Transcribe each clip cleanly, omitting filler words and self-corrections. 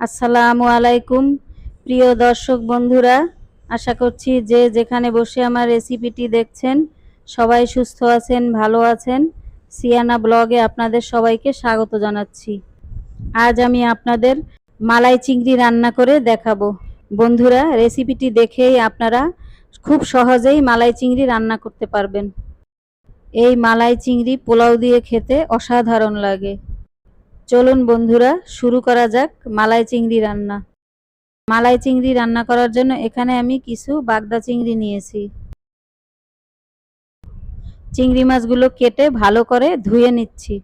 আসসালামু আলাইকুম প্রিয় দর্শক বন্ধুরা, আশা করছি যে যেখানে বসে আমার রেসিপিটি দেখছেন সবাই সুস্থ আছেন, ভালো আছেন। সিয়ানা ব্লগে আপনাদের সবাইকে স্বাগত জানাচ্ছি। আজ আমি আপনাদের মালাই চিংড়ি রান্না করে দেখাবো। বন্ধুরা, রেসিপিটি দেখেই আপনারা খুব সহজেই মালাই চিংড়ি রান্না করতে পারবেন। এই মালাই চিংড়ি পোলাও দিয়ে খেতে অসাধারণ লাগে। চলুন বন্ধুরা, শুরু করা যাক মালাই চিংড়ি রান্না। মালাই চিংড়ি রান্না করার জন্য এখানে আমি কিছু বাগদা চিংড়ি নিয়েছি। চিংড়ি মাছগুলো কেটে ভালো করে ধুয়ে নিচ্ছি।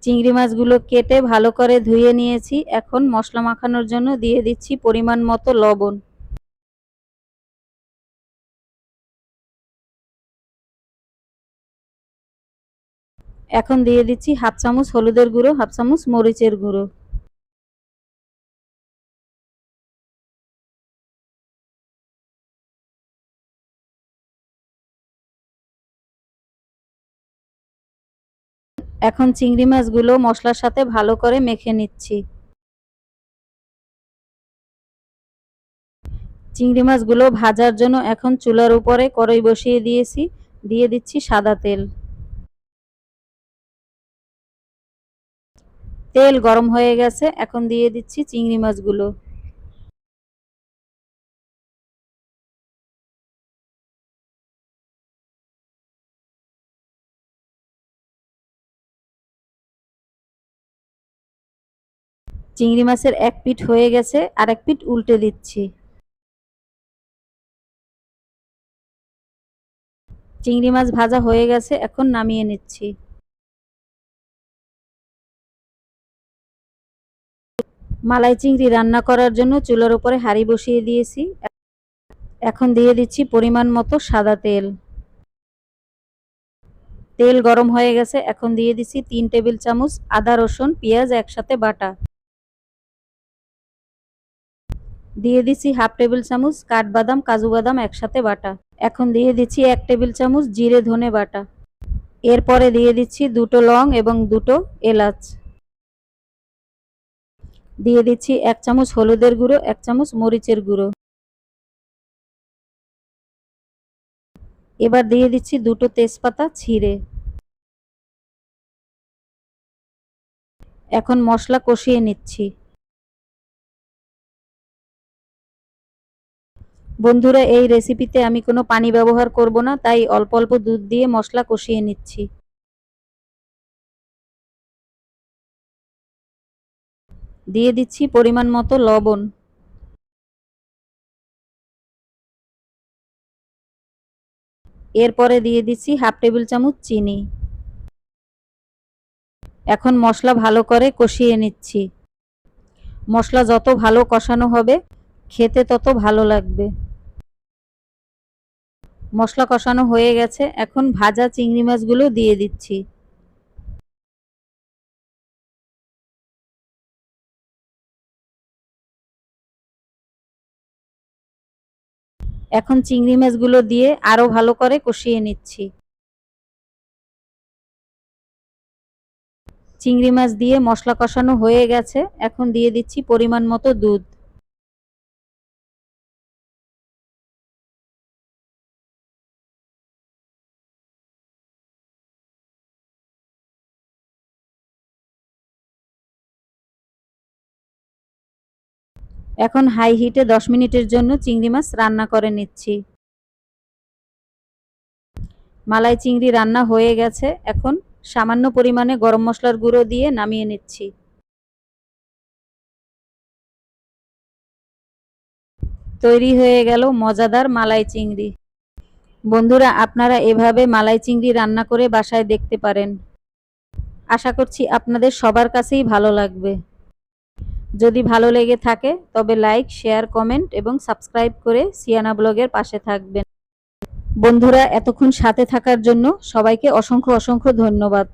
চিংড়ি মাছগুলো কেটে ভালো করে ধুয়ে নিয়েছি। এখন মশলা মাখানোর জন্য দিয়ে দিচ্ছি পরিমাণ মতো লবণ। এখন দিয়ে দিচ্ছি হাফ চামচ হলুদের গুঁড়ো, হাফ চামচ মরিচের গুঁড়ো। এখন চিংড়ি মাছগুলো মশলার সাথে ভালো করে মেখে নিচ্ছি। চিংড়ি মাছগুলো ভাজার জন্য এখন চুলার উপরে কড়াই বসিয়ে দিয়েছি। দিয়ে দিচ্ছি সাদা তেল। তেল গরম হয়ে গেছে, এখন দিয়ে দিচ্ছি চিংড়ি মাছগুলো। চিংড়ি মাছের এক পিঠ হয়ে গেছে, আর এক পিঠ উল্টে দিচ্ছি। চিংড়ি মাছ ভাজা হয়ে গেছে, এখন নামিয়ে নিচ্ছি। মালাই চিংড়ি রান্না করার জন্য চুলার উপরে হাঁড়ি বসিয়ে দিয়েছি। এখন দিয়ে দিচ্ছি পরিমাণ মতো সাদা তেল। তেল গরম হয়ে গেছে, এখন দিয়ে দিচ্ছি 3 টেবিল চামচ আদা রসুন পেঁয়াজ একসাথে বাটা। দিয়ে দিচ্ছি হাফ টেবিল চামচ কাঠবাদাম কাজু বাদাম একসাথে বাটা। এখন দিয়ে দিচ্ছি 1 টেবিল চামচ জিরে ধনে বাটা। এরপরে দিয়ে দিচ্ছি 2টো লং এবং 2টো এলাচ। দিয়ে দিচ্ছি 1 চামচ হলুদের গুঁড়ো, 1 চামচ মরিচের গুঁড়ো। এবার দিয়ে দিচ্ছি 2টো তেজপাতা ছিঁড়ে। এখন মশলা কষিয়ে নিচ্ছি। বন্ধুরা, এই রেসিপিতে আমি কোনো পানি ব্যবহার করব না, তাই অল্প অল্প দুধ দিয়ে মশলা কষিয়ে নিচ্ছি। দিয়ে দিচ্ছি পরিমাণ মতো লবণ। এরপরে দিয়ে দিচ্ছি হাফ টেবিল চামচ চিনি। এখন মশলা ভালো করে কষিয়ে নিচ্ছি। মশলা যত ভালো কষানো হবে খেতে তত ভালো লাগবে। মশলা কষানো হয়ে গেছে, এখন ভাজা চিংড়ি মাছগুলো দিয়ে দিচ্ছি। এখন চিংড়ি মাছগুলো দিয়ে আরো ভালো করে কষিয়ে নিচ্ছি। চিংড়ি মাছ দিয়ে মশলা কষানো হয়ে গেছে, এখন দিয়ে দিচ্ছি পরিমাণ মতো দুধ। এখন হাই হিটে 10 মিনিটের জন্য চিংড়ি মাছ রান্না করে নিচ্ছি। মালাই চিংড়ি রান্না হয়ে গেছে, এখন সামান্য পরিমাণে গরম মশলার গুঁড়ো দিয়ে নামিয়ে নিচ্ছি। তৈরি হয়ে গেল মজাদার মালাই চিংড়ি। বন্ধুরা, আপনারা এভাবে মালাই চিংড়ি রান্না করে বাসায় দেখতে পারেন। আশা করছি আপনাদের সবার কাছেই ভালো লাগবে। যদি ভালো লেগে থাকে তবে লাইক, শেয়ার, কমেন্ট এবং সাবস্ক্রাইব করে সিয়ানা ব্লগের পাশে থাকবেন। বন্ধুরা, এতক্ষণ সাথে থাকার জন্য সবাইকে অসংখ্য অসংখ্য ধন্যবাদ।